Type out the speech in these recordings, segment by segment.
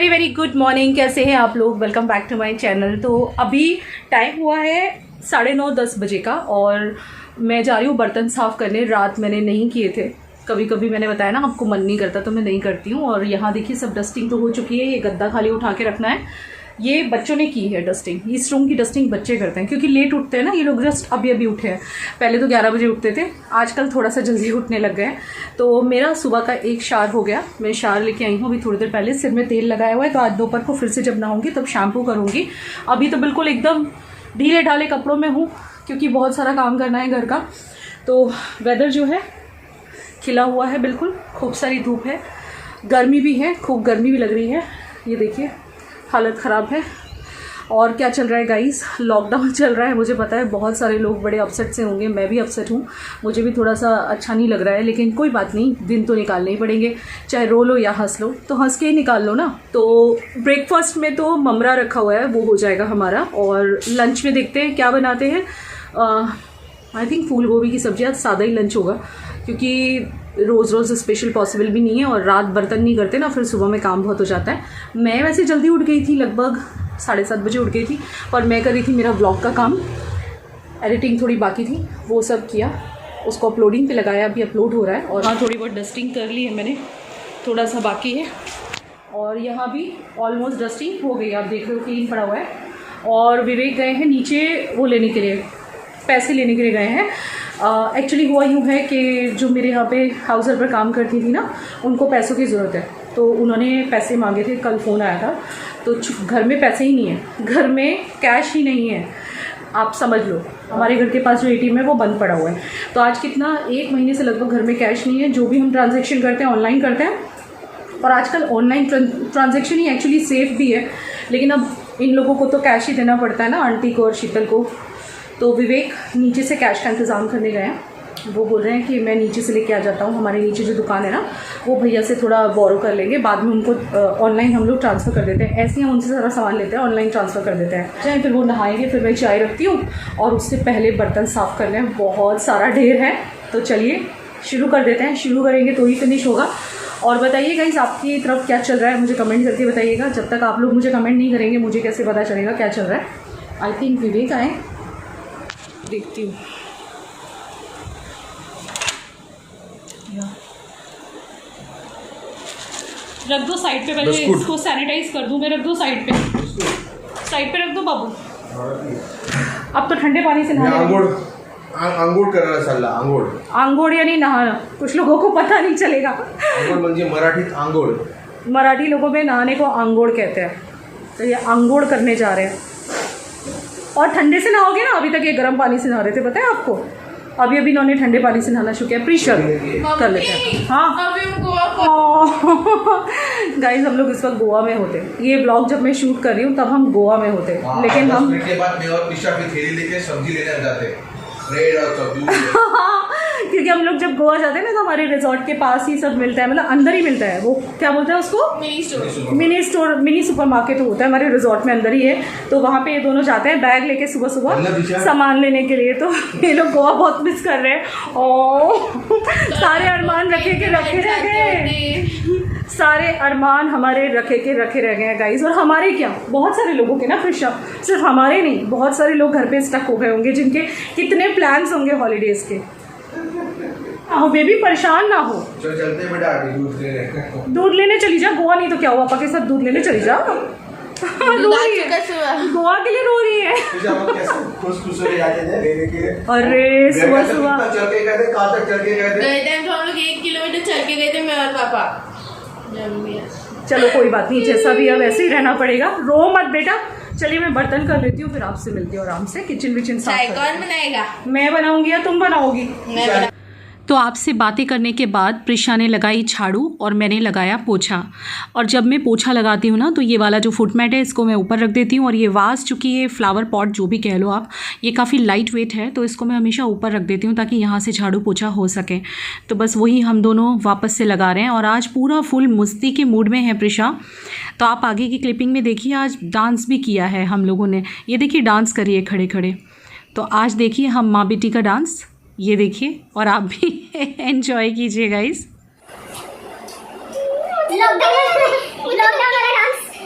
Very very good morning. कैसे हैं आप लोग? Welcome back to my channel. तो अभी टाइम हुआ है 9:30-10 बजे का और मैं जा रही हूँ बर्तन साफ़ करने। रात मैंने नहीं किए थे, कभी कभी मैंने बताया ना आपको मन नहीं करता तो मैं नहीं करती हूँ। और यहाँ देखिए सब डस्टिंग तो हो चुकी है। ये गद्दा खाली उठा के रखना है, ये बच्चों ने की है डस्टिंग। इस रूम की डस्टिंग बच्चे करते हैं क्योंकि लेट उठते हैं ना ये लोग, जस्ट अभी अभी उठे हैं। पहले तो 11 बजे उठते थे, आजकल थोड़ा सा जल्दी उठने लग गए हैं। तो मेरा सुबह का एक शार हो गया, मैं शार लेके आई हूँ अभी थोड़ी देर पहले। सिर में तेल लगाया हुआ है, तो आज दोपहर को फिर से जब नहाऊंगी तब शैम्पू करूँगी। अभी तो बिल्कुल एकदम ढीले ढाले कपड़ों में हूँ क्योंकि बहुत सारा काम करना है घर का। तो वेदर जो है खिला हुआ है, बिल्कुल खूब सारी धूप है, गर्मी भी है, खूब गर्मी भी लग रही है। ये देखिए हालत ख़राब है। और क्या चल रहा है गाइस, लॉकडाउन चल रहा है। मुझे पता है बहुत सारे लोग बड़े अपसेट से होंगे, मैं भी अपसेट हूँ, मुझे भी थोड़ा सा अच्छा नहीं लग रहा है। लेकिन कोई बात नहीं, दिन तो निकालने ही पड़ेंगे, चाहे रो लो या हंस लो, तो हंस के ही निकाल लो ना। तो ब्रेकफास्ट में तो ममरा रखा हुआ है, वो हो जाएगा हमारा। और लंच में देखते हैं क्या बनाते हैं। आई थिंक फूल गोभी की सब्जी। आज सादा ही लंच होगा क्योंकि रोज़ रोज़ स्पेशल पॉसिबल भी नहीं है और रात बर्तन नहीं करते ना, फिर सुबह में काम बहुत हो जाता है। मैं वैसे जल्दी उठ गई थी, लगभग 7:30 बजे उठ गई थी, और मैं कर रही थी मेरा ब्लॉग का काम। एडिटिंग थोड़ी बाकी थी, वो सब किया, उसको अपलोडिंग पे लगाया, अभी अपलोड हो रहा है। और हाँ, थोड़ी बहुत डस्टिंग कर ली है मैंने, थोड़ा सा बाकी है। और यहाँ भी ऑलमोस्ट डस्टिंग हो गई, आप देख रहे हो क्लीन पड़ा हुआ है। और विवेक गए हैं नीचे वो लेने के लिए, पैसे लेने के लिए गए हैं। एक्चुअली हुआ यूँ है कि जो मेरे यहाँ पे हाउस हेल्पर काम करती थी ना, उनको पैसों की ज़रूरत है, तो उन्होंने पैसे मांगे थे। कल फ़ोन आया था, तो घर में पैसे ही नहीं है, घर में कैश ही नहीं है, आप समझ लो। हमारे घर के पास जो ATM है वो बंद पड़ा हुआ है। तो आज कितना 1 महीने से लगभग घर में कैश नहीं है। जो भी हम ट्रांजेक्शन करते हैं ऑनलाइन करते हैं, और आजकल ऑनलाइन ट्रांजेक्शन ही एक्चुअली सेफ़ भी है। लेकिन अब इन लोगों को तो कैश ही देना पड़ता है ना, आंटी को और शीतल को। तो विवेक नीचे से कैश का इंतज़ाम करने गए हैं। वो बोल रहे हैं कि मैं नीचे से लेके आ जाता हूँ, हमारे नीचे जो दुकान है ना, वो भैया से थोड़ा बोरो कर लेंगे, बाद में उनको ऑनलाइन हम लोग ट्रांसफ़र कर देते हैं। ऐसे ही हम उनसे सारा सामान लेते हैं, ऑनलाइन ट्रांसफ़र कर देते हैं। चाहे फिर वो नहाएंगे, फिर मैं चाय रखती हूँ और उससे पहले बर्तन साफ़ करने हैं, बहुत सारा ढेर है। तो चलिए शुरू कर देते हैं, शुरू करेंगे तो ही फिनिश होगा। और बताइए गाइस, आपकी तरफ क्या चल रहा है, मुझे कमेंट करके बताइएगा। जब तक आप लोग मुझे कमेंट नहीं करेंगे, मुझे कैसे पता चलेगा क्या चल रहा है। आई थिंक विवेक आए, देखती हूँ। रख दो साइड पे, पहले इसको सैनिटाइज कर दूँ मैं। रख दो साइड पे रख दो बाबू। अब तो ठंडे पानी से नहाना। आंघोळ करायला चालला। आंघोळ यानी नहाना, कुछ लोगों को पता नहीं चलेगा। आंघोळ म्हणजे मराठीत आंघोळ। मराठी लोगों में नहाने को आंघोळ कहते हैं। तो ये आंघोळ करने जा रहे हैं। और ठंडे से नहाओगे ना, अभी तक ये गर्म पानी से नहा रहे थे, पता है आपको। अभी इन्होंने ठंडे पानी से नहाना शुरू किया। प्रीशर कर लेते हैं। हाँ गाइस, हम लोग इस वक्त गोवा में होते। ये ब्लॉग जब मैं शूट कर रही हूँ तब हम गोवा में होते, लेकिन हम के बाद मैं और प्रीशा की थैली लेके सब्जी लेने जाते, ब्रेड और सब्जी। क्योंकि हम लोग जब गोवा जाते हैं ना, तो हमारे रिजॉर्ट के पास ही सब मिलता है, मतलब अंदर ही मिलता है। वो क्या बोलते हैं उसको, मिनी सुपरमार्केट होता है हमारे रिजॉर्ट में, अंदर ही है। तो वहाँ पे ये दोनों जाते हैं बैग लेके सुबह सुबह सामान लेने के लिए। तो ये लोग गोवा बहुत मिस कर रहे हैं। और सारे अरमान रखे के रखे रह गए, सारे अरमान हमारे रखे के रखे रह गए हैं गाइस। और हमारे क्या, बहुत सारे लोगों के ना, फिर सिर्फ हमारे नहीं, बहुत सारे लोग घर पे स्टक हो गए होंगे, जिनके कितने प्लान्स होंगे हॉलीडेज के। हो बेबी, परेशान ना हो, चलते बेटा दूध लेने चली जा। गोवा नहीं तो क्या हुआ, पापा के साथ दूध लेने चली जा। रो रही है, गोवा के लिए रो रही है। अरे सुबह सुबह चल के गए थे, कहाँ तक चल के गए थे? हम लोग 1 किलोमीटर चल के गए थे, मैं और पापा। चलो कोई बात नहीं, जैसा भी है वैसे ही रहना पड़ेगा। रो मत बेटा। चलिए मैं बर्तन कर लेती हूँ, फिर आपसे मिलती हूँ आराम से। किचन विचन साफ। चाय कौन बनाएगा? मैं बनाऊंगी या तुम बनाओगी? मैं। तो आपसे बातें करने के बाद प्रिशा ने लगाई झाड़ू और मैंने लगाया पोछा। और जब मैं पोछा लगाती हूँ ना, तो ये वाला जो फुट मैट है इसको मैं ऊपर रख देती हूँ। और ये वास, चूँकि ये फ्लावर पॉट जो भी कह लो आप, ये काफ़ी लाइट वेट है, तो इसको मैं हमेशा ऊपर रख देती हूँ ताकि यहाँ से झाड़ू पोछा हो सके। तो बस वही हम दोनों वापस से लगा रहे हैं। और आज पूरा फुल मस्ती के मूड में है प्रिशा। तो आप आगे की क्लिपिंग में देखिए, आज डांस भी किया है हम लोगों ने। ये देखिए डांस करिए खड़े खड़े। तो आज देखिए हम माँ बेटी का डांस, ये देखिए, और आप भी एंजॉय कीजिए गाइस। लॉकडाउन वाला डांस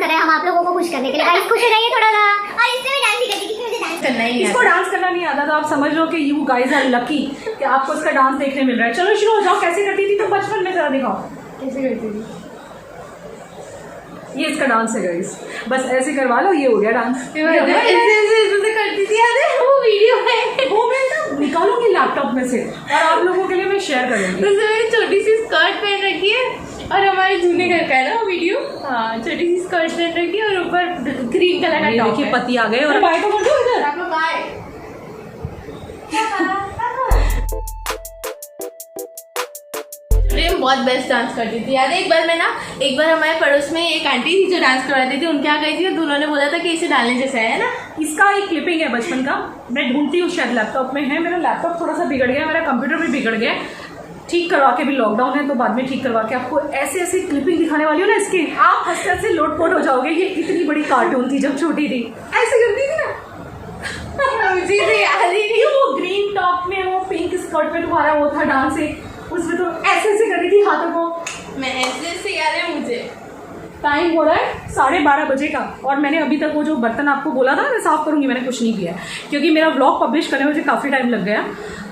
कर रहे हैं हम आप लोगों को खुश करने के लिए। गाइस खुश हो जाइए थोड़ा सा। और इससे भी डांस सीखा क्योंकि मुझे डांस करना ही इसको डांस करना नहीं आता तो आप समझ लो कि यू गाइज आर लकी कि आपको इसका डांस देखने मिल रहा है। चलो शुरू हो जाओ। कैसे करती थी तो बचपन में जरा दिखाओ कैसे करती थी। ये इसका डांस है गाइस, बस ऐसे करवा लो, ये हो गया डांस। ऐसे करती थी याद है वो वीडियो है, वो मैं ना निकालूंगी लैपटॉप में से और आप लोगों के लिए मैं शेयर करूंगी। उसमें मैंने छोटी सी स्कर्ट पहन रखी है और हमारे जूने घर का है ना वो वीडियो। हाँ छोटी सी स्कर्ट पहन रखी है और ऊपर ग्रीन कलर का टॉप देखिए है। पति आ गए और बाय तो कर दो इधर। आप लोग बाय। मैं बहुत बेस्ट डांस करती थी याद है। एक बार हमारे पड़ोस में एक आंटी थी जो डांस करवाती थी, उनके यहाँ गई थी तो उन्होंने बोला था कि इसे डालने जैसा है ना। इसका एक क्लिपिंग है बचपन का, मैं ढूंढती हूँ शायद लैपटॉप में है। मेरा लैपटॉप थोड़ा सा बिगड़ गया, मेरा कंप्यूटर भी बिगड़ गया, ठीक करवा के भी लॉकडाउन है तो बाद में ठीक करवा के आपको ऐसे ऐसे क्लिपिंग दिखाने वाली हूँ ना इसकी, आप हंसते हंसते लोटपोट हो जाओगे। ये इतनी बड़ी कार्टून थी जब छोटी थी, ऐसे करती थी ना। मुझे तो याद ही नहीं। वो ग्रीन टॉप में वो पिंक स्कर्ट में तुम्हारा वो था डांस एक, उसमें तो ऐसे ऐसे कर रही थी हाथों को। मैं ऐसे याद है मुझे। टाइम हो रहा है 12:30 बजे का और मैंने अभी तक वो जो बर्तन आपको बोला था मैं साफ़ करूंगी, मैंने कुछ नहीं किया क्योंकि मेरा व्लॉग पब्लिश करने में मुझे काफ़ी टाइम लग गया।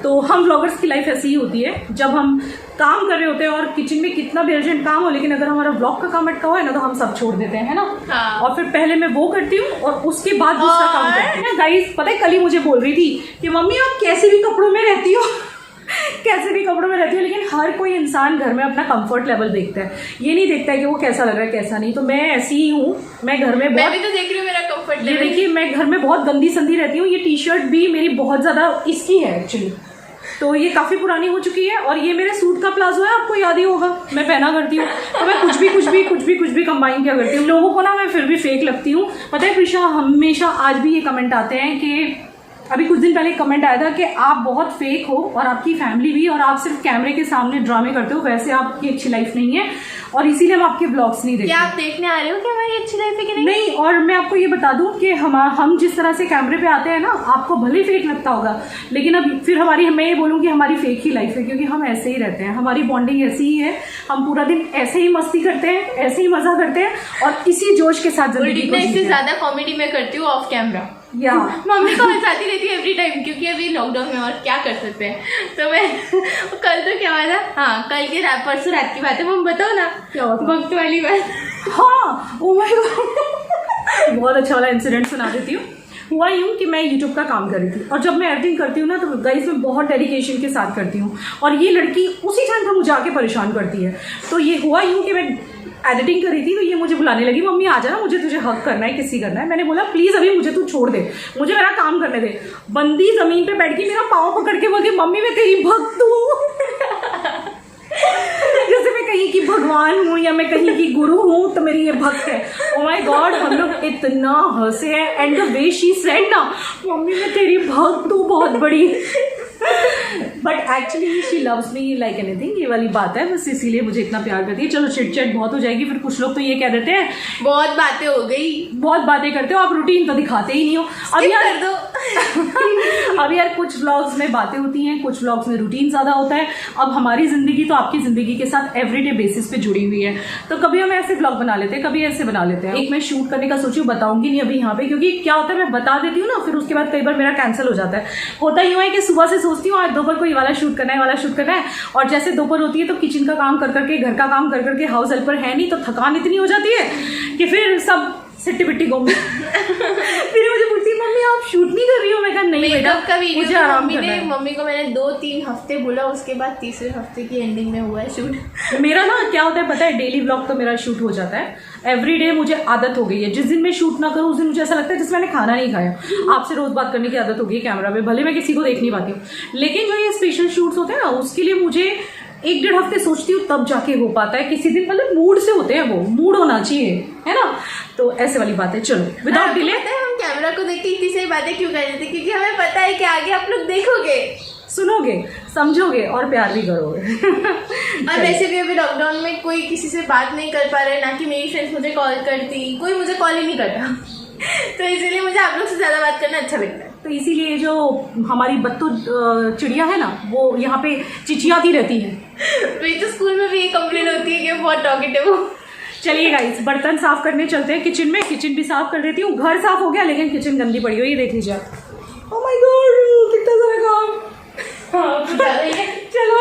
तो हम व्लॉगर्स की लाइफ ऐसी ही होती है, जब हम काम कर रहे होते हैं और किचन में कितना भी अर्जेंट काम हो, लेकिन अगर हमारा व्लॉग का काम अटका हुआ है ना तो हम सब छोड़ देते हैं, है ना। हाँ। और फिर पहले मैं वो करती हूँ और उसके बाद दूसरा काम करती हूँ। गाइस पता है कल ही मुझे बोल रही थी कि मम्मी आप कैसे भी कपड़ों में रहती हो कैसे भी कपड़ों में रहती हूँ, लेकिन हर कोई इंसान घर में अपना कंफर्ट लेवल देखता है, ये नहीं देखता है कि वो कैसा लग रहा है कैसा नहीं। तो मैं ऐसी ही हूँ, मैं घर में मैं भी तो देख रही हूँ मेरा कंफर्ट ये लेवल। देखिए मैं घर में बहुत गंदी संदी रहती हूँ। ये टी शर्ट भी मेरी बहुत ज़्यादा इसकी है एक्चुअली, तो ये काफ़ी पुरानी हो चुकी है। और ये मेरे सूट का प्लाजो है, आपको याद ही होगा, मैं पहना करती हूँ। तो मैं कुछ भी कंबाइन क्या करती हूँ। लोगों को ना मैं फिर भी फेक लगती हूँ। पता है प्रिशा, हमेशा आज भी ये कमेंट आते हैं कि अभी कुछ दिन पहले कमेंट आया था कि आप बहुत फेक हो और आपकी फैमिली भी, और आप सिर्फ कैमरे के सामने ड्रामे करते हो, वैसे आपकी अच्छी लाइफ नहीं है और इसीलिए हम आपके ब्लॉग्स नहीं देखते। क्या आप देखने आ रहे हो कि हमारी अच्छी लाइफ है कि नहीं? नहीं, और मैं आपको ये बता दूं कि हम जिस तरह से कैमरे पे आते हैं ना, आपको भले फेक लगता होगा, लेकिन अब फिर मैं ये बोलूँ कि हमारी फेक ही लाइफ है, क्योंकि हम ऐसे ही रहते हैं, हमारी बॉन्डिंग ऐसी ही है, हम पूरा दिन ऐसे ही मस्ती करते हैं, ऐसे ही मजा करते हैं और इसी जोश के साथ जिंदगी को इससे जीते हैं। ज्यादा कॉमेडी मैं करती हूँ ऑफ कैमरा। या मम्मी को हंसाती रहती है एवरी टाइम, क्योंकि अभी लॉकडाउन में और क्या कर सकते हैं। तो मैं कल तो क्या हुआ था, हाँ कल के परसों रात की बात है, मम्मी बताओ ना क्या हुआ था? वक्त वाली बात। हाँ, ओ माय गॉड, बहुत अच्छा वाला इंसिडेंट सुना देती हूँ। हुआ यूँ कि मैं यूट्यूब का काम कर रही थी और जब मैं एडिटिंग करती हूँ ना तो गाइस मैं बहुत डेडिकेशन के साथ करती हूँ और ये लड़की उसी टाइम पर मुझे आके परेशान करती है। तो ये हुआ यूँ कि मैं एडिटिंग कर रही थी तो ये मुझे बुलाने लगी, मम्मी आ जाना, मुझे तुझे हक करना है, किसी करना है। मैंने बोला प्लीज़ अभी मुझे तू छोड़ दे, मुझे मेरा काम करने दे। बंदी ज़मीन पे बैठ के मेरा पाँव पकड़ के बोलती मम्मी मैं तेरी भक्त हूँ जैसे मैं कहीं की भगवान हूँ या मैं कहीं की गुरु हूँ तो मेरी ये भक्त है। ओ माय गॉड, हम लोग इतना हंसे हैं and the way she said ना, मम्मी मैं तेरी भक्त हूँ बहुत बड़ी but actually she loves me like anything, ये वाली बात है, बस इसीलिए मुझे इतना प्यार करती है। चलो चिट चैट बहुत हो जाएगी, फिर कुछ लोग तो ये कह देते हैं बहुत बातें हो गई, बहुत बातें करते हो आप, रूटीन तो दिखाते ही नहीं हो। अब यार कर दो अब यार कुछ व्लॉग्स में बातें होती हैं, कुछ व्लॉग्स में रूटीन ज़्यादा होता है। अब हमारी ज़िंदगी तो आपकी ज़िंदगी के साथ एवरीडे बेसिस पे जुड़ी हुई है, तो कभी हम ऐसे व्लॉग बना लेते हैं, कभी ऐसे बना लेते हैं। एक मैं शूट करने का सोची हूँ, बताऊंगी नहीं अभी यहाँ पे, क्योंकि क्या होता है मैं बता देती हूँ ना, फिर उसके बाद कई बार मेरा कैंसिल हो जाता है। होता यूँ है कि सुबह से सोचती हूँ आज दोपहर को ये वाला शूट करना है, वाला शूट करना है, और जैसे दोपहर होती है तो किचन का काम कर करके, घर का काम कर करके, हाउस हेल्पर है नहीं तो थकान इतनी हो जाती है कि फिर सब सिट्टी पिट्टी घूम फिर मुझे पूछती मम्मी आप शूट नहीं कर रही हो? मैं कहा नहीं बेटा, का वीडियो मुझे आराम करना है। मम्मी को मैंने 2-3 हफ्ते बोला, उसके बाद तीसरे हफ्ते की एंडिंग में हुआ है शूट। मेरा ना क्या होता है पता है, डेली व्लॉग तो मेरा शूट हो जाता है एवरीडे, मुझे आदत हो गई है। जिस दिन मैं शूट ना करूँ उस दिन मुझे ऐसा लगता है जैसे मैंने खाना नहीं खाया। आपसे रोज बात करने की आदत हो गई है कैमरा में, भले मैं किसी को देख नहीं पाती हूँ, लेकिन जो ये स्पेशल शूट्स होते हैं ना उसके लिए मुझे 1-1.5 हफ्ते सोचती हूँ तब जाके हो पाता है। किसी दिन मतलब मूड से होते हैं, वो मूड होना चाहिए, है ना। तो ऐसे वाली बात है। चलो विदाउट डिले, हम कैमरा को देख के इतनी सारी बातें क्यों कर रहे थे, क्योंकि हमें पता है कि आगे आप लोग देखोगे, सुनोगे, समझोगे और प्यार भी करोगे और वैसे भी अभी लॉकडाउन में कोई किसी से बात नहीं कर पा रहे, ना कि मेरी फ्रेंड्स मुझे कॉल करती, कोई मुझे कॉल ही नहीं करता तो इसीलिए मुझे आप लोग से ज़्यादा बात करना अच्छा लगता है। तो इसीलिए जो हमारी बत्तू चिड़िया है ना, वो यहाँ पे चिचियाती रहती है। मेरी तो स्कूल में भी ये कंप्लेन होती है कि बहुत टॉकेटिव हो। चलिए गाइस, बर्तन साफ करने चलते हैं किचन में। किचन भी साफ कर देती हूँ। घर साफ हो गया लेकिन किचन गंदी पड़ी हुई है, देख लीजिए। ओह माय गॉड, कितना सारा काम। चलो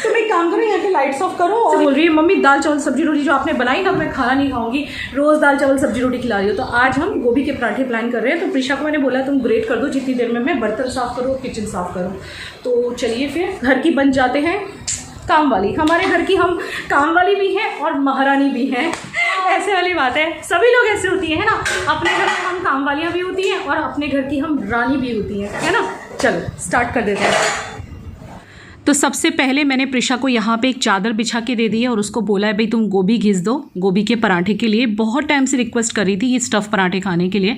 तुम एक काम करो, यहाँ के लाइट्स ऑफ करो। और बोल रही है मम्मी दाल चावल सब्जी रोटी जो आपने बनाई ना, मैं खाना नहीं खाऊंगी, रोज़ दाल चावल सब्जी रोटी खिला रही हो। तो आज हम गोभी के पराठे प्लान कर रहे हैं। तो प्रिशा को मैंने बोला तुम ग्रेट कर दो जितनी देर में मैं बर्तन साफ करूँ, किचन साफ करूँ। तो चलिए फिर घर की बन जाते हैं काम वाली। हमारे घर की हम काम वाली भी हैं और महारानी भी हैं, ऐसे वाली बात है। सभी लोग ऐसे होती है ना, अपने घर में हम काम वालियाँ भी होती हैं और अपने घर की हम रानी भी होती हैं, है ना। चलो स्टार्ट कर देते हैं। तो सबसे पहले मैंने प्रिशा को यहाँ पे एक चादर बिछा के दे दी है और उसको बोला है भाई तुम गोभी घिस दो गोभी के पराठे के लिए। बहुत टाइम से रिक्वेस्ट कर रही थी ये स्टफ़ पराठे खाने के लिए।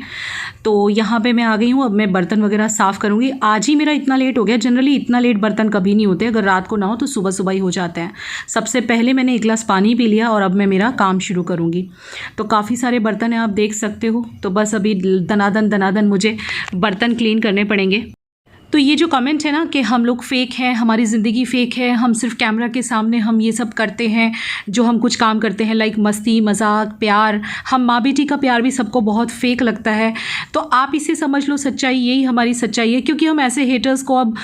तो यहाँ पे मैं आ गई हूँ। अब मैं बर्तन वगैरह साफ़ करूँगी। आज ही मेरा इतना लेट हो गया। जनरली इतना लेट बर्तन कभी नहीं होते, अगर रात को ना हो तो सुबह सुबह ही हो जाते हैं। सबसे पहले मैंने एक गिलास पानी पी लिया और अब मैं मेरा काम शुरू करूँगी। तो काफ़ी सारे बर्तन हैं, आप देख सकते हो। तो बस अभी दनादन मुझे बर्तन क्लीन करने पड़ेंगे। तो ये जो कमेंट है ना कि हम लोग फ़ेक हैं, हमारी ज़िंदगी फ़ेक है, हम सिर्फ कैमरा के सामने हम ये सब करते हैं जो हम कुछ काम करते हैं लाइक मस्ती मजाक प्यार, हम माँ बेटी का प्यार भी सबको बहुत फ़ेक लगता है। तो आप इसे समझ लो सच्चाई, यही हमारी सच्चाई है। क्योंकि हम ऐसे हेटर्स को अब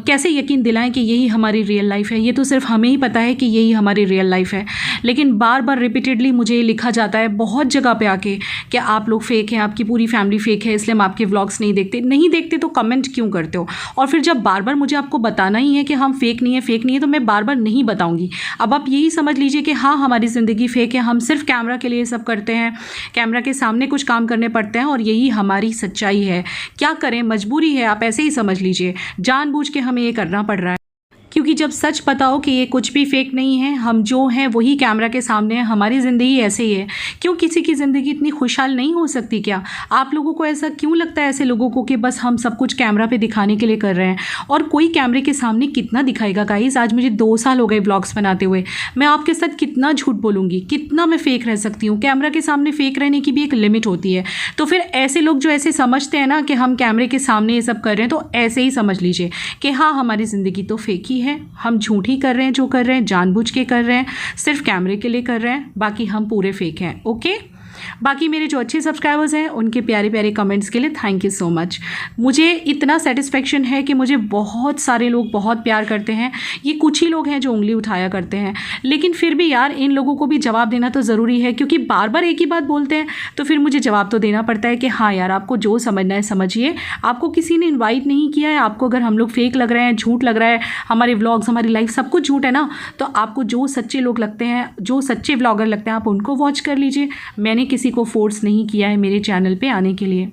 कैसे यकीन दिलाएं कि यही हमारी रियल लाइफ है। ये तो सिर्फ हमें ही पता है कि यही हमारी रियल लाइफ है, लेकिन बार बार रिपीटेडली मुझे लिखा जाता है बहुत जगह पे आके कि आप लोग फ़ेक हैं, आपकी पूरी फैमिली फ़ेक है, इसलिए हम आपके व्लॉग्स नहीं देखते तो कमेंट क्यों करते हो। और फिर जब बार बार मुझे आपको बताना ही है कि हम फ़ेक नहीं है तो मैं बार बार नहीं बताऊंगी। अब आप यही समझ लीजिए कि हाँ हमारी ज़िंदगी फ़ेक है, हम सिर्फ कैमरा के लिए सब करते हैं, कैमरा के सामने कुछ काम करने पड़ते हैं और यही हमारी सच्चाई है। क्या करें, मजबूरी है, आप ऐसे ही समझ लीजिए। जानबूझ के हमें ये करना पड़ रहा है क्योंकि जब सच पता हो कि ये कुछ भी फेक नहीं है, हम जो हैं वही कैमरा के सामने हैं, हमारी ज़िंदगी ऐसे ही है। क्यों किसी की ज़िंदगी इतनी खुशहाल नहीं हो सकती क्या? आप लोगों को ऐसा क्यों लगता है, ऐसे लोगों को, कि बस हम सब कुछ कैमरा पे दिखाने के लिए कर रहे हैं? और कोई कैमरे के सामने कितना दिखाएगा गाइस? आज मुझे 2 साल हो गए ब्लॉग्स बनाते हुए। मैं आपके साथ कितना झूठ बोलूँगी, कितना मैं फ़ेक रह सकती हूँ? कैमरा के सामने फ़ेक रहने की भी एक लिमिट होती है। तो फिर ऐसे लोग जो ऐसे समझते हैं ना कि हम कैमरे के सामने ये सब कर रहे हैं, तो ऐसे ही समझ लीजिए कि हाँ हमारी ज़िंदगी तो फेक ही है, हम झूठ ही कर रहे हैं, जो कर रहे हैं जानबूझ के कर रहे हैं, सिर्फ कैमरे के लिए कर रहे हैं, बाकी हम पूरे फेक हैं। ओके, बाकी मेरे जो अच्छे सब्सक्राइबर्स हैं उनके प्यारे प्यारे कमेंट्स के लिए थैंक यू सो मच। मुझे इतना सेटिस्फेक्शन है कि मुझे बहुत सारे लोग बहुत प्यार करते हैं। ये कुछ ही लोग हैं जो उंगली उठाया करते हैं, लेकिन फिर भी यार इन लोगों को भी जवाब देना तो ज़रूरी है, क्योंकि बार बार एक ही बात बोलते हैं तो फिर मुझे जवाब तो देना पड़ता है कि हाँ यार आपको जो समझना है समझिए। आपको किसी ने इन्वाइट नहीं किया है, आपको अगर हम लोग फेक लग रहे हैं, झूठ लग रहा है, हमारे व्लॉग्स हमारी लाइफ सब कुछ झूठ है ना, तो आपको जो सच्चे लोग लगते हैं, जो सच्चे व्लॉगर लगते हैं, आप उनको वॉच कर लीजिए। मैंने किसी को फोर्स नहीं किया है मेरे चैनल पे आने के लिए।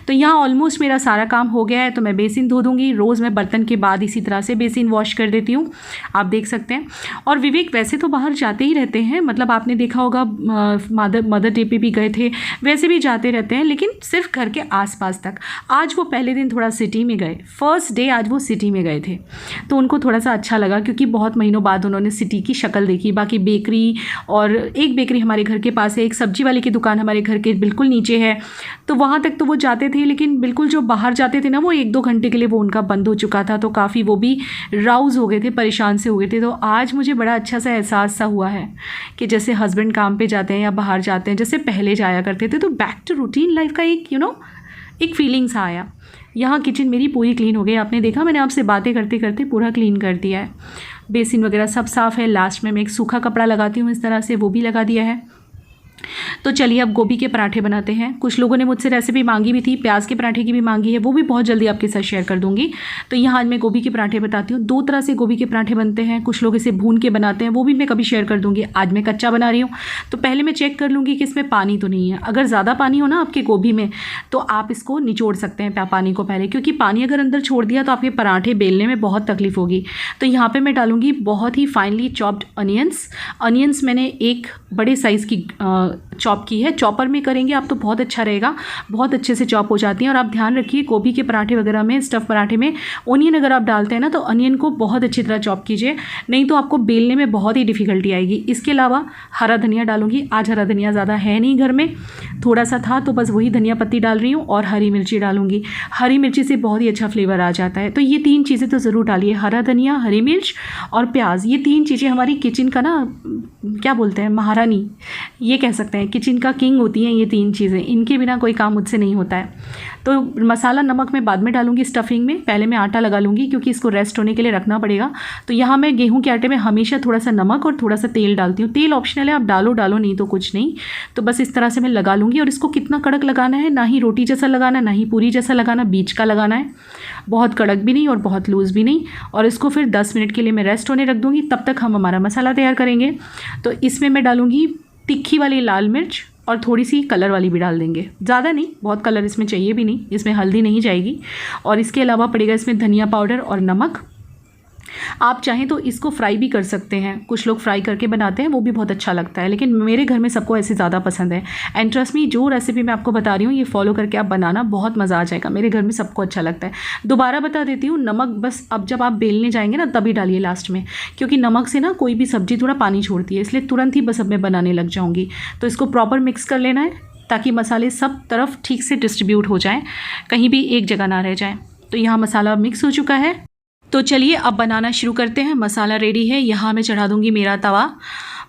तो यहाँ ऑलमोस्ट मेरा सारा काम हो गया है, तो मैं बेसिन धो दूँगी। रोज़ मैं बर्तन के बाद इसी तरह से बेसिन वॉश कर देती हूँ, आप देख सकते हैं। और विवेक वैसे तो बाहर जाते ही रहते हैं, मतलब आपने देखा होगा मदर डे पे भी गए थे, वैसे भी जाते रहते हैं, लेकिन सिर्फ घर के आसपास तक। आज वो पहले दिन थोड़ा सिटी में गए, फर्स्ट डे आज वो सिटी में गए थे, तो उनको थोड़ा सा अच्छा लगा क्योंकि बहुत महीनों बाद उन्होंने सिटी की शक्ल देखी। बाकी बेकरी, और एक बेकरी हमारे घर के पास है, एक सब्जी वाले की दुकान हमारे घर के बिल्कुल नीचे है, तो वहाँ तक तो वो जाते थे, लेकिन बिल्कुल जो बाहर जाते थे ना वो 1-2 घंटे के लिए वो उनका बंद हो चुका था, तो काफ़ी वो भी राउज़ हो गए थे, परेशान से हो गए थे। तो आज मुझे बड़ा अच्छा सा एहसास सा हुआ है कि जैसे हस्बैंड काम पे जाते हैं या बाहर जाते हैं, जैसे पहले जाया करते थे, तो बैक टू रूटीन लाइफ का एक एक फीलिंग सा आया। यहाँ किचन मेरी पूरी क्लीन हो गई, आपने देखा मैंने आपसे बातें करते करते पूरा क्लीन कर दिया है। बेसिन वगैरह सब साफ़ है। लास्ट में मैं एक सूखा कपड़ा लगाती हूँ इस तरह से, वो भी लगा दिया है। तो चलिए अब गोभी के पराठे बनाते हैं। कुछ लोगों ने मुझसे रेसिपी मांगी भी थी, प्याज के पराठे की भी मांगी है, वो भी बहुत जल्दी आपके साथ शेयर कर दूंगी। तो यहाँ आज मैं गोभी के पराठे बताती हूँ। 2 तरह से गोभी के पराठे बनते हैं, कुछ लोग इसे भून के बनाते हैं, वो भी मैं कभी शेयर कर दूँगी। आज मैं कच्चा बना रही हूँ, तो पहले मैं चेक कर लूँगी कि इसमें पानी तो नहीं है। अगर ज़्यादा पानी हो ना आपके गोभी में, तो आप इसको निचोड़ सकते हैं पानी को पहले, क्योंकि पानी अगर अंदर छोड़ दिया तो आपके पराठे बेलने में बहुत तकलीफ होगी। तो यहाँ पर मैं डालूँगी बहुत ही फाइनली चॉप्ड अनियंस मैंने एक बड़े साइज़ की चॉप की है। चॉपर में करेंगे आप तो बहुत अच्छा रहेगा, बहुत अच्छे से चॉप हो जाती हैं। और आप ध्यान रखिए गोभी के पराठे वगैरह में, स्टफ़ पराठे में ओनियन अगर आप डालते हैं ना, तो अनियन को बहुत अच्छी तरह चॉप कीजिए, नहीं तो आपको बेलने में बहुत ही डिफ़िकल्टी आएगी। इसके अलावा हरा धनिया डालूंगी। आज हरा धनिया ज़्यादा है नहीं घर में, थोड़ा सा था तो बस वही धनिया पत्ती डाल रही हूँ और हरी मिर्ची डालूँगी। हरी मिर्ची से बहुत ही अच्छा फ्लेवर आ जाता है। तो ये 3 चीज़ें तो ज़रूर डालिए, हरा धनिया, हरी मिर्च और प्याज। ये 3 चीज़ें हमारी किचन का ना क्या बोलते हैं, महारानी ये कह सकते हैं, किचन का किंग होती हैं ये 3 चीज़ें। इनके बिना कोई काम मुझसे नहीं होता है। तो मसाला नमक मैं बाद में डालूंगी स्टफिंग में, पहले मैं आटा लगा लूँगी क्योंकि इसको रेस्ट होने के लिए रखना पड़ेगा। तो यहाँ मैं गेहूं के आटे में हमेशा थोड़ा सा नमक और थोड़ा सा तेल डालती हूँ। तेल ऑप्शनल है, आप डालो नहीं तो कुछ नहीं। तो बस इस तरह से मैं लगा लूँगी। और इसको कितना कड़क लगाना है, ना ही रोटी जैसा लगाना, ना ही पूरी जैसा लगाना, बीच का लगाना है। बहुत कड़क भी नहीं और बहुत लूज़ भी नहीं। और इसको फिर 10 मिनट के लिए मैं रेस्ट होने रख दूँगी। तब तक हम हमारा मसाला तैयार करेंगे। तो इसमें मैं डालूँगी तीखी वाली लाल मिर्च और थोड़ी सी कलर वाली भी डाल देंगे, ज़्यादा नहीं, बहुत कलर इसमें चाहिए भी नहीं, इसमें हल्दी नहीं जाएगी। और इसके अलावा पड़ेगा इसमें धनिया पाउडर और नमक। आप चाहें तो इसको फ्राई भी कर सकते हैं, कुछ लोग फ्राई करके बनाते हैं, वो भी बहुत अच्छा लगता है, लेकिन मेरे घर में सबको ऐसे ज़्यादा पसंद है। एंड ट्रस्ट मी, जो रेसिपी मैं आपको बता रही हूँ ये फॉलो करके आप बनाना, बहुत मज़ा आ जाएगा। मेरे घर में सबको अच्छा लगता है। दोबारा बता देती हूँ, नमक बस अब जब आप बेलने जाएंगे ना तभी डालिए लास्ट में, क्योंकि नमक से ना कोई भी सब्ज़ी थोड़ा पानी छोड़ती है, इसलिए तुरंत ही बस अब मैं बनाने लग जाऊँगी। तो इसको प्रॉपर मिक्स कर लेना है ताकि मसाले सब तरफ ठीक से डिस्ट्रीब्यूट हो जाएँ, कहीं भी एक जगह ना रह जाए। तो यहाँ मसाला मिक्स हो चुका है। तो चलिए अब बनाना शुरू करते हैं। मसाला रेडी है, यहाँ मैं चढ़ा दूँगी मेरा तवा।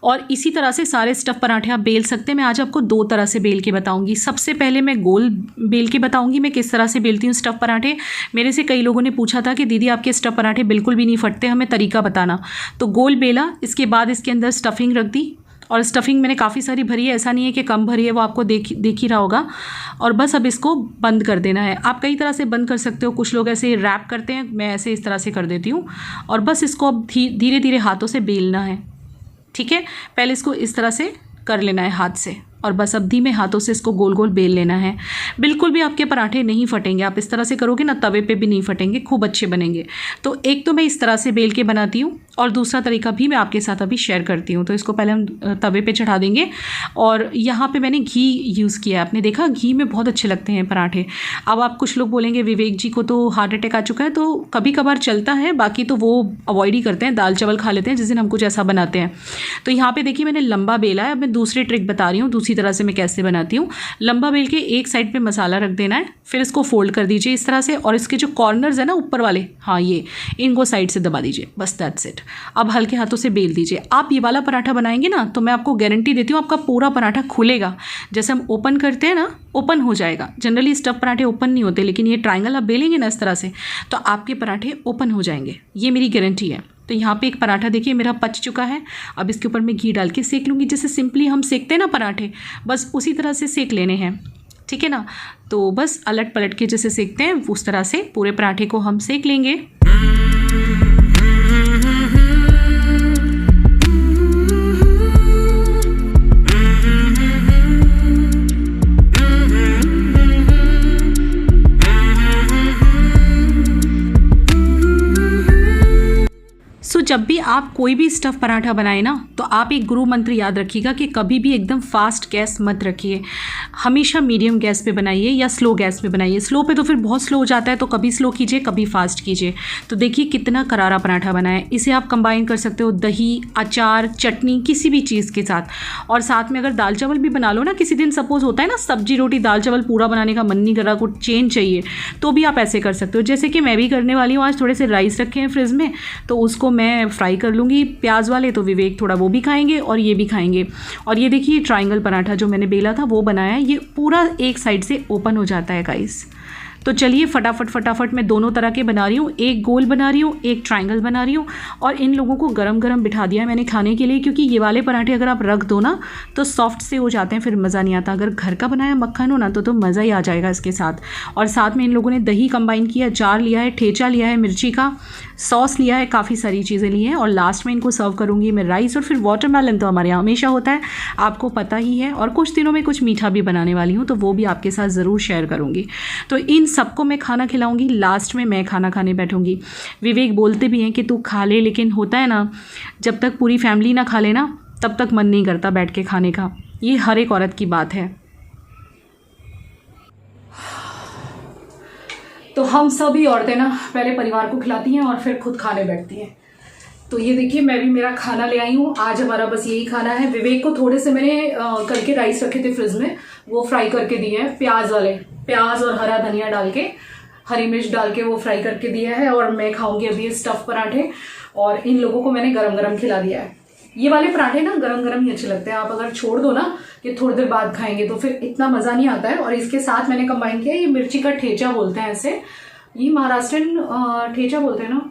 और इसी तरह से सारे स्टफ़ पराठे आप बेल सकते हैं। मैं आज आपको 2 तरह से बेल के बताऊंगी। सबसे पहले मैं गोल बेल के बताऊंगी मैं किस तरह से बेलती हूँ स्टफ़ पराठे। मेरे से कई लोगों ने पूछा था कि दीदी आपके स्टफ़ पराठे बिल्कुल भी नहीं फटते, हमें तरीका बताना। तो गोल बेला, इसके बाद इसके अंदर स्टफिंग रख दी। और स्टफिंग मैंने काफ़ी सारी भरी है, ऐसा नहीं है कि कम भरी है, वो आपको देख ही रहा होगा। और बस अब इसको बंद कर देना है। आप कई तरह से बंद कर सकते हो, कुछ लोग ऐसे रैप करते हैं, मैं ऐसे इस तरह से कर देती हूँ। और बस इसको अब धीरे धीरे हाथों से बेलना है, ठीक है। पहले इसको इस तरह से कर लेना है हाथ से, और बस अब धीमे हाथों से इसको गोल गोल बेल लेना है। बिल्कुल भी आपके पराठे नहीं फटेंगे, आप इस तरह से करोगे ना तवे पे भी नहीं फटेंगे, खूब अच्छे बनेंगे। तो एक तो मैं इस तरह से बेल के बनाती हूँ, और दूसरा तरीका भी मैं आपके साथ अभी शेयर करती हूँ। तो इसको पहले हम तवे पे चढ़ा देंगे। और यहाँ पे मैंने घी यूज़ किया है, आपने देखा घी में बहुत अच्छे लगते हैं पराठे। अब आप कुछ लोग बोलेंगे विवेक जी को तो हार्ट अटैक आ चुका है, तो कभी कभार चलता है, बाकी तो वो अवॉइड ही करते हैं, दाल चावल खा लेते हैं जिस दिन हम कुछ ऐसा बनाते हैं। तो यहाँ पर देखिए मैंने लंबा बेला है। अब मैं दूसरी ट्रिक बता रही हूँ, दूसरी तरह से मैं कैसे बनाती हूँ। लंबा बेल के एक साइड पे मसाला रख देना है, फिर इसको फोल्ड कर दीजिए इस तरह से, और इसके जो कॉर्नर्स है ना ऊपर वाले, हाँ ये, इनको साइड से दबा दीजिए, बस दैट्स इट। अब हल्के हाथों से बेल दीजिए। आप ये वाला पराठा बनाएंगे ना तो मैं आपको गारंटी देती हूँ आपका पूरा पराठा खुलेगा। जैसे हम ओपन करते हैं ना, ओपन हो जाएगा। जनरली स्टफ पराठे ओपन नहीं होते, लेकिन ये ट्रायंगल आप बेलेंगे ना इस तरह से तो आपके पराठे ओपन हो जाएंगे, ये मेरी गारंटी है। तो यहाँ पे एक पराठा देखिए मेरा पच चुका है। अब इसके ऊपर मैं घी डाल के सेक लूँगी, जैसे सिंपली हम सेकते हैं ना पराठे, बस उसी तरह से सेक लेने हैं, ठीक है ना। तो बस अलट पलट के जैसे सेकते हैं उस तरह से पूरे पराठे को हम सेक लेंगे। जब भी आप कोई भी स्टफ़ पराठा बनाएं ना, तो आप एक गुरु मंत्र याद रखिएगा कि कभी भी एकदम फास्ट गैस मत रखिए, हमेशा मीडियम गैस पे बनाइए या स्लो गैस पे बनाइए। स्लो पे तो फिर बहुत स्लो हो जाता है, तो कभी स्लो कीजिए कभी फास्ट कीजिए। तो देखिए कितना करारा पराठा बना है। इसे आप कंबाइन कर सकते हो दही, अचार, चटनी, किसी भी चीज़ के साथ। और साथ में अगर दाल चावल भी बना लो ना, किसी दिन सपोज़ होता है ना सब्जी रोटी दाल चावल पूरा बनाने का मन नहीं कर रहा, कुछ चेंज चाहिए, तो भी आप ऐसे कर सकते हो। जैसे कि मैं भी करने वाली हूँ, आज थोड़े से राइस रखे हैं फ्रिज में, तो उसको मैं फ्राई कर लूँगी प्याज वाले, तो विवेक थोड़ा वो भी खाएंगे और ये भी खाएंगे। और ये देखिए ट्रायंगल पराठा जो मैंने बेला था वो बनाया है, ये पूरा एक साइड से ओपन हो जाता है गाइस। तो चलिए फटाफट मैं दोनों तरह के बना रही हूँ, एक गोल बना रही हूँ, एक ट्रायंगल बना रही हूँ। और इन लोगों को गरम गरम बिठा दिया है मैंने खाने के लिए, क्योंकि ये वाले पराठे अगर आप रख दो ना तो सॉफ्ट से हो जाते हैं, फिर मज़ा नहीं आता। अगर घर का बनाया मक्खन हो ना तो मज़ा ही आ जाएगा इसके साथ। और साथ में इन लोगों ने दही कंबाइन किया, अचार लिया है, ठेचा लिया है मिर्ची का, सॉस लिया है, काफ़ी सारी चीज़ें ली हैं। और लास्ट में इनको सर्व करूँगी मैं राइस, और फिर वाटरमेलन तो हमारे यहाँ हमेशा होता है, आपको पता ही है। और कुछ दिनों में कुछ मीठा भी बनाने वाली हूँ, तो वो भी आपके साथ ज़रूर शेयर करूँगी। तो इन सबको मैं खाना खिलाऊंगी, लास्ट में मैं खाना खाने बैठूंगी। विवेक बोलते भी हैं कि तू खा ले, लेकिन होता है ना जब तक पूरी फैमिली ना खा ले ना तब तक मन नहीं करता बैठ के खाने का। ये हर एक औरत की बात है। तो हम सभी औरतें ना पहले परिवार को खिलाती हैं और फिर खुद खाने बैठती हैं। तो ये देखिए मैं भी मेरा खाना ले आई हूँ। आज हमारा बस यही खाना है। विवेक को थोड़े से मैंने कल के राइस रखे थे फ्रिज में, वो फ्राई करके दिए हैं, प्याज वाले, प्याज और हरा धनिया डाल के, हरी मिर्च डाल के वो फ्राई करके दिया है। और मैं खाऊंगी अभी स्टफ पराठे, और इन लोगों को मैंने गरम गरम खिला दिया है। ये वाले पराठे ना गरम गरम ही अच्छे लगते हैं। आप अगर छोड़ दो ना कि थोड़ी देर बाद खाएंगे तो फिर इतना मज़ा नहीं आता है। और इसके साथ मैंने कंबाइन किया, ये मिर्ची का ठेचा बोलते हैं ऐसे, ये महाराष्ट्रन ठेचा बोलते हैं ना,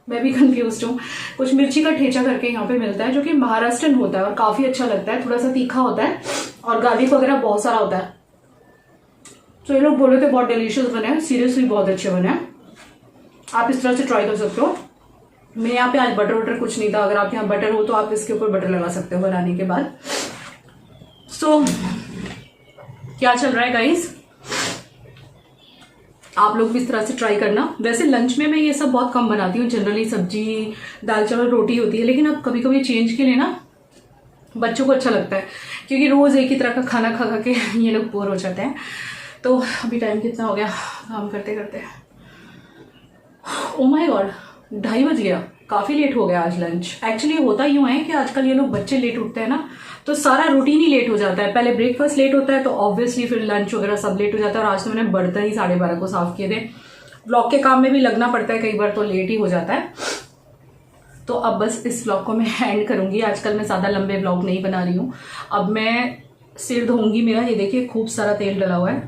मैं भी कंफ्यूज हूँ। कुछ मिर्ची का ठेचा करके यहाँ पे मिलता है जो कि महाराष्ट्रन होता है और काफ़ी अच्छा लगता है, थोड़ा सा तीखा होता है और गार्लिक वगैरह बहुत सारा होता है। तो ये लोग बोल रहे थे बहुत डिलीशियस बने हैं, सीरियसली बहुत अच्छे बने हैं। आप इस तरह से ट्राई कर सकते हो। मैं यहाँ पे आज बटर कुछ नहीं था, अगर आप यहाँ बटर हो तो आप इसके ऊपर बटर लगा सकते हो बनाने के बाद। सो क्या चल रहा है गाइस, आप लोग भी इस तरह से ट्राई करना। वैसे लंच में मैं ये सब बहुत कम बनाती हूँ, जनरली सब्जी दाल चावल रोटी होती है, लेकिन अब कभी कभी चेंज के लिए ना बच्चों को अच्छा लगता है, क्योंकि रोज़ एक ही तरह का खाना खा के ये लोग बोर हो जाते हैं। तो अभी टाइम कितना हो गया काम करते करते, ओ माय गॉड 2:30 बज गया, काफ़ी लेट हो गया आज लंच। एक्चुअली होता यूँ है कि आजकल ये लोग बच्चे लेट उठते हैं ना, तो सारा रूटीन ही लेट हो जाता है। पहले ब्रेकफास्ट लेट होता है तो ऑब्वियसली फिर लंच वगैरह सब लेट हो जाता है। और आज तो मैंने बर्तन ही 12:30 को साफ किए थे। व्लॉग के काम में भी लगना पड़ता है कई बार, तो लेट ही हो जाता है। तो अब बस इस व्लॉग को मैं एंड करूँगी। आजकल मैं ज़्यादा लंबे व्लॉग नहीं बना रही हूँ। अब मैं सिर धोऊंगी, मेरा ये देखिए खूब सारा तेल डला हुआ है,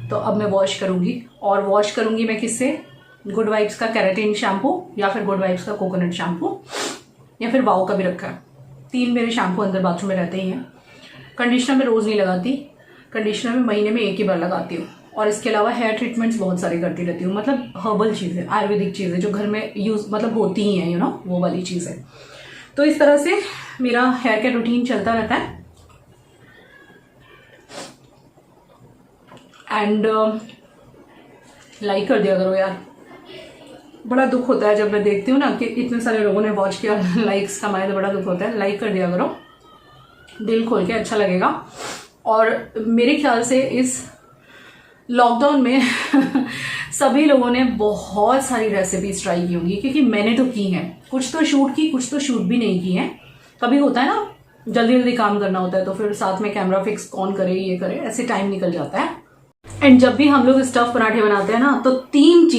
तो अब मैं वॉश करूँगी। और वॉश करूँगी मैं किससे, गुड वाइब्स का केराटिन शैम्पू या फिर गुड वाइब्स का कोकोनट शैम्पू या फिर वाओ का भी रखा है। 3 मेरे शैम्पू अंदर बाथरूम में रहते ही हैं। कंडीशनर में रोज़ नहीं लगाती, कंडीशनर में महीने में 1 ही बार लगाती हूँ। और इसके अलावा हेयर ट्रीटमेंट्स बहुत सारी करती रहती हूँ, मतलब हर्बल चीज़ें, आयुर्वेदिक चीज़ें जो घर में यूज़ मतलब होती ही हैं, यू नो, वो वाली चीज़ें। तो इस तरह से मेरा हेयर केयर रूटीन चलता रहता है। एंड लाइक कर दिया करो यार, बड़ा दुख होता है जब मैं देखती हूँ ना कि इतने सारे लोगों ने वॉच किया, लाइक्स कमाए, तो बड़ा दुख होता है। लाइक कर दिया करो, दिल खोल के, अच्छा लगेगा। और मेरे ख्याल से इस लॉकडाउन में सभी लोगों ने बहुत सारी रेसिपीज ट्राई की होंगी, क्योंकि मैंने तो की हैं। कुछ तो शूट की, कुछ तो शूट भी नहीं की हैं। कभी होता है ना जल्दी जल्दी काम करना होता है तो फिर साथ में कैमरा फिक्स कौन करे, ये करे, ऐसे टाइम निकल जाता है। एंड जब भी हम लोग स्टफ पराठे बनाते हैं ना, तो 3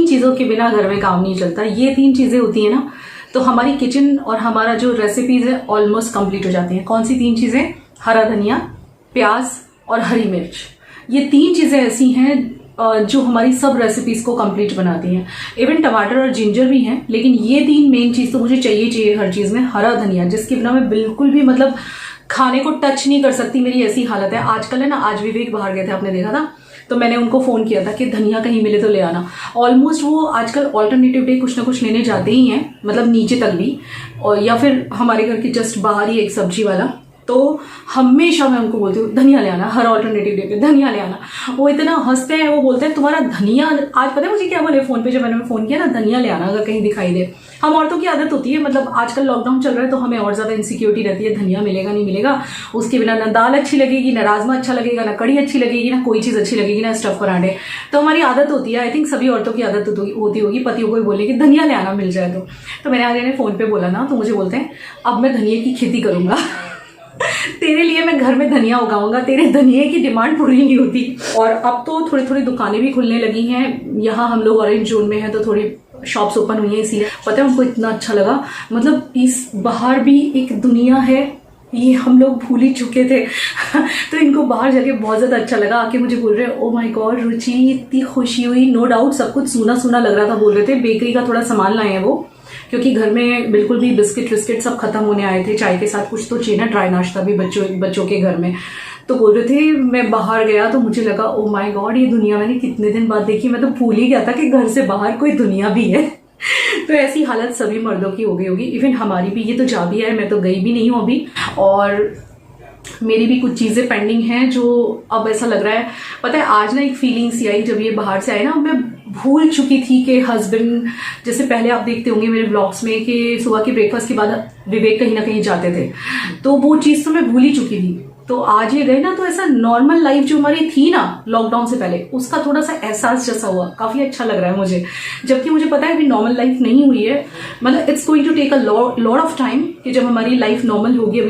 चीज़ों के बिना घर में काम नहीं चलता। ये 3 चीज़ें होती है ना, तो हमारी किचन और हमारा जो रेसिपीज है ऑलमोस्ट कंप्लीट हो जाती हैं। कौन सी 3 चीज़ें? हरा धनिया, प्याज और हरी मिर्च। ये 3 चीज़ें ऐसी हैं जो हमारी सब रेसिपीज को कंप्लीट बनाती हैं। इवन टमाटर और जिंजर भी हैं, लेकिन ये 3 मेन चीज़ तो मुझे चाहिए हर चीज़ में। हरा धनिया, जिसके बिना मैं बिल्कुल भी मतलब खाने को टच नहीं कर सकती, मेरी ऐसी हालत है। आजकल है ना, आज विवेक बाहर गए थे, आपने देखा था, तो मैंने उनको फ़ोन किया था कि धनिया कहीं मिले तो ले आना। ऑलमोस्ट वो आजकल ऑल्टरनेटिव डे कुछ ना कुछ लेने जाते ही हैं, मतलब नीचे तक भी, और या फिर हमारे घर के जस्ट बाहर ही एक सब्जी वाला, तो हमेशा मैं उनको बोलती हूँ धनिया ले आना, हर ऑल्टरनेटिव डे पे धनिया ले आना। वो इतना हंसते हैं, वो बोलते हैं तुम्हारा धनिया, आज पता है मुझे क्या बोले फ़ोन पे जब मैंने फ़ोन किया ना, धनिया ले आना अगर कहीं दिखाई दे। हम औरतों की आदत होती है, मतलब आजकल लॉकडाउन चल रहा है तो हमें और ज़्यादा इनसिक्योरिटी रहती है, धनिया मिलेगा नहीं मिलेगा, उसके बिना ना दाल अच्छी लगेगी, ना राजमा अच्छा लगेगा, ना कड़ी अच्छी लगेगी, ना कोई चीज़ अच्छी लगेगी, ना स्टफ पराठे। तो हमारी आदत होती है, आई थिंक सभी औरतों की आदत होती होगी पतियों को भी बोलने की धनिया ले आना मिल जाए तो मैंने आज इन्हें फ़ोन पे बोला ना, तो मुझे बोलते हैं अब मैं धनिया की खेती करूँगा तेरे लिए मैं घर में धनिया उगाऊंगा, तेरे धनिया की डिमांड पूरी नहीं होती। और अब तो थोड़ी थोड़ी दुकानें भी खुलने लगी हैं। यहाँ हम लोग ऑरेंज जोन में हैं तो थोड़ी शॉप्स ओपन हुई हैं, इसीलिए पता है उनको इतना अच्छा लगा। मतलब इस बाहर भी एक दुनिया है, ये हम लोग भूल ही चुके थे तो इनको बाहर जाके बहुत ज़्यादा अच्छा लगा। आके मुझे बोल रहे ओ माय गॉड रुचि, इतनी खुशी हुई। नो डाउट सब कुछ सूना सूना लग रहा था, बोल रहे थे बेकरी का थोड़ा सामान लाए हैं वो, क्योंकि घर में बिल्कुल भी बिस्किट विस्किट सब खत्म होने आए थे। चाय के साथ कुछ तो चाहिए ना, ड्राई नाश्ता भी बच्चों के घर में। तो बोल रहे थे मैं बाहर गया तो मुझे लगा ओ माय गॉड ये दुनिया मैंने कितने दिन बाद देखी। मैं तो भूल ही गया था कि घर से बाहर कोई दुनिया भी है तो ऐसी हालत सभी मर्दों की हो गई होगी, इवन हमारी भी। ये तो जा भी है, मैं तो गई भी नहीं हूँ अभी, और मेरी भी कुछ चीज़ें पेंडिंग हैं जो अब ऐसा लग रहा है। पता है आज ना एक फीलिंग सी आई जब ये बाहर से आए ना, मैं भूल चुकी थी कि हस्बैंड, जैसे पहले आप देखते होंगे मेरे ब्लॉग्स में कि सुबह के ब्रेकफास्ट के बाद विवेक कहीं ना कहीं जाते थे, तो वो चीज़ तो मैं भूल ही चुकी थी। तो आज ये गए ना, तो ऐसा नॉर्मल लाइफ जो हमारी थी ना लॉकडाउन से पहले, उसका थोड़ा सा एहसास जैसा हुआ, काफ़ी अच्छा लग रहा है मुझे। जबकि मुझे पता है अभी नॉर्मल लाइफ नहीं हुई है, मतलब it's going to take a lot of time कि जब हमारी लाइफ नॉर्मल होगी।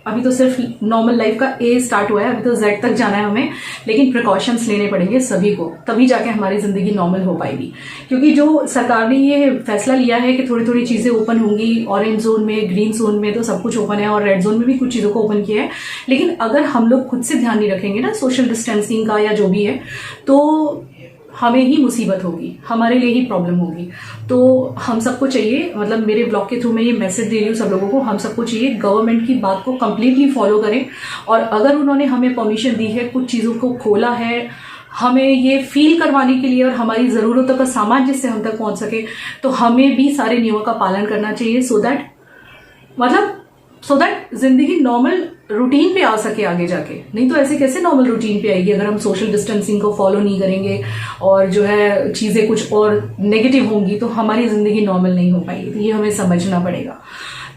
अभी तो सिर्फ नॉर्मल लाइफ का ए स्टार्ट हुआ है, अभी तो जेड तक जाना है हमें, लेकिन प्रिकॉशंस लेने पड़ेंगे सभी को, तभी जाके हमारी ज़िंदगी नॉर्मल हो पाएगी। क्योंकि जो सरकार ने ये फैसला लिया है कि थोड़ी थोड़ी चीज़ें ओपन होंगी, ऑरेंज जोन में, ग्रीन जोन में तो सब कुछ ओपन है, और रेड जोन में भी कुछ चीज़ों को ओपन किया है, लेकिन अगर हम लोग खुद से ध्यान नहीं रखेंगे ना सोशल डिस्टेंसिंग का या जो भी है, तो हमें ही मुसीबत होगी, हमारे लिए ही प्रॉब्लम होगी। तो हम सबको चाहिए, मतलब मेरे ब्लॉग के थ्रू मैं ये मैसेज दे रही हूँ सब लोगों को, हम सबको चाहिए गवर्नमेंट की बात को कम्प्लीटली फॉलो करें। और अगर उन्होंने हमें परमिशन दी है, कुछ चीज़ों को खोला है हमें ये फील करवाने के लिए और हमारी ज़रूरतों का सामान जिससे हम तक पहुँच सके, तो हमें भी सारे नियमों का पालन करना चाहिए, सो दैट जिंदगी नॉर्मल रूटीन पे आ सके आगे जाके। नहीं तो ऐसे कैसे नॉर्मल रूटीन पे आएगी अगर हम सोशल डिस्टेंसिंग को फॉलो नहीं करेंगे और जो है चीज़ें कुछ और नेगेटिव होंगी, तो हमारी ज़िंदगी नॉर्मल नहीं हो पाएगी। तो ये हमें समझना पड़ेगा।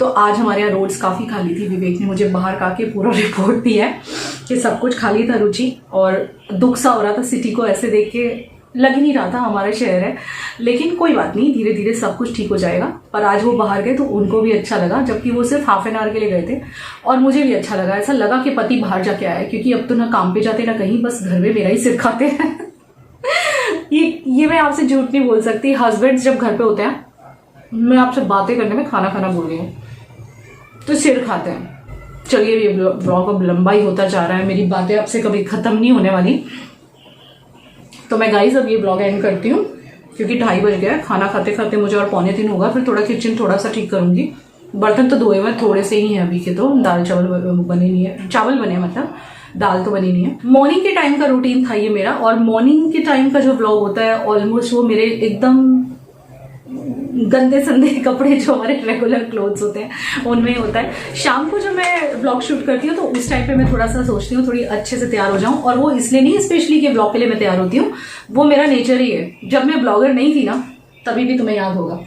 तो आज हमारे यहाँ रोड्स काफ़ी खाली थी, विवेक ने मुझे बाहर का के पूरा रिपोर्ट दिया है कि सब कुछ खाली था रुचि, और दुख सा हो रहा था सिटी को ऐसे देख के, लग ही नहीं रहा था हमारा शहर है, लेकिन कोई बात नहीं, धीरे धीरे सब कुछ ठीक हो जाएगा। पर आज वो बाहर गए तो उनको भी अच्छा लगा, जबकि वो सिर्फ हाफ एन आवर के लिए गए थे, और मुझे भी अच्छा लगा। ऐसा लगा कि पति बाहर जाके आया, क्योंकि अब तो ना काम पे जाते ना कहीं, बस घर में मेरा ही सिर खाते हैं। ये मैं आपसे झूठ नहीं बोल सकती, हस्बैंड जब घर पे होते हैं, मैं आपसे बातें करने में खाना बोल रही हूँ, तो सिर खाते हैं। चलिए ये ब्लॉग अब लंबा ही होता जा रहा है, मेरी बातें आपसे कभी खत्म नहीं होने वाली। तो मैं गाइस अब ये ब्लॉग एंड करती हूँ, क्योंकि 2:30 बज गया है। खाना खाते खाते मुझे और 2:45 होगा, फिर थोड़ा किचन थोड़ा सा ठीक करूंगी। बर्तन तो धोए हुए थोड़े से ही हैं अभी के, तो दाल चावल बने नहीं है, चावल बने मतलब, दाल तो बनी नहीं है। मॉर्निंग के टाइम का रूटीन था ये मेरा, और मॉर्निंग के टाइम का जो ब्लॉग होता है ऑलमोस्ट वो मेरे एकदम गंदे संदे कपड़े जो हमारे रेगुलर क्लोथ्स होते हैं उनमें होता है। शाम को जब मैं ब्लॉग शूट करती हूँ तो उस टाइम पे मैं थोड़ा सा सोचती हूँ थोड़ी अच्छे से तैयार हो जाऊँ, और वो इसलिए नहीं स्पेशली कि ब्लॉग के लिए मैं तैयार होती हूँ, वो मेरा नेचर ही है। जब मैं ब्लॉगर नहीं थी ना, तभी भी तुम्हें याद होगा,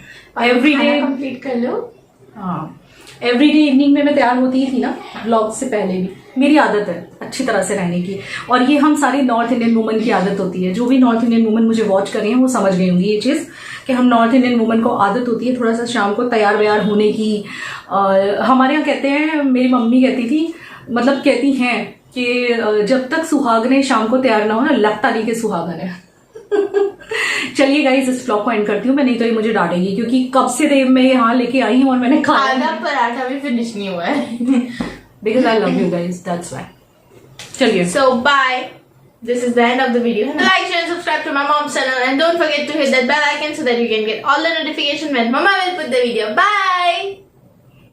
एवरी डे कंप्लीट कर लो। हाँ, एवरी डे इवनिंग में मैं तैयार होती ही थी ना, ब्लॉग से पहले भी। मेरी आदत है अच्छी तरह से रहने की, और ये हम सारी नॉर्थ इंडियन वुमन की आदत होती है। जो भी नॉर्थ इंडियन वुमन मुझे वॉच कर रही हैं वो समझ गई होंगी ये चीज़, कि हम नॉर्थ इंडियन वुमन को आदत होती है थोड़ा सा शाम को तैयार व्यार होने की। हमारे यहाँ कहते हैं, मेरी मम्मी कहती थी, मतलब कहती हैं कि जब तक सुहागने शाम को तैयार ना हो ना, लगता नहीं कि सुहागन है। चलिए गाइस, इस ब्लॉग को एंड करती हूँ मैं, नहीं तो ये मुझे डांटेगी, क्योंकि कब से देव मैं यहाँ लेके आई हूँ और मैंने खाया आधा पराठा भी फिनिश नहीं हुआ है। Because I love you guys, that's why. चलिए, So bye. This is the end of the video. Like, share and subscribe to my mom's channel, and don't forget to hit that bell icon so that you can get all the notification when mama will put the video. Bye.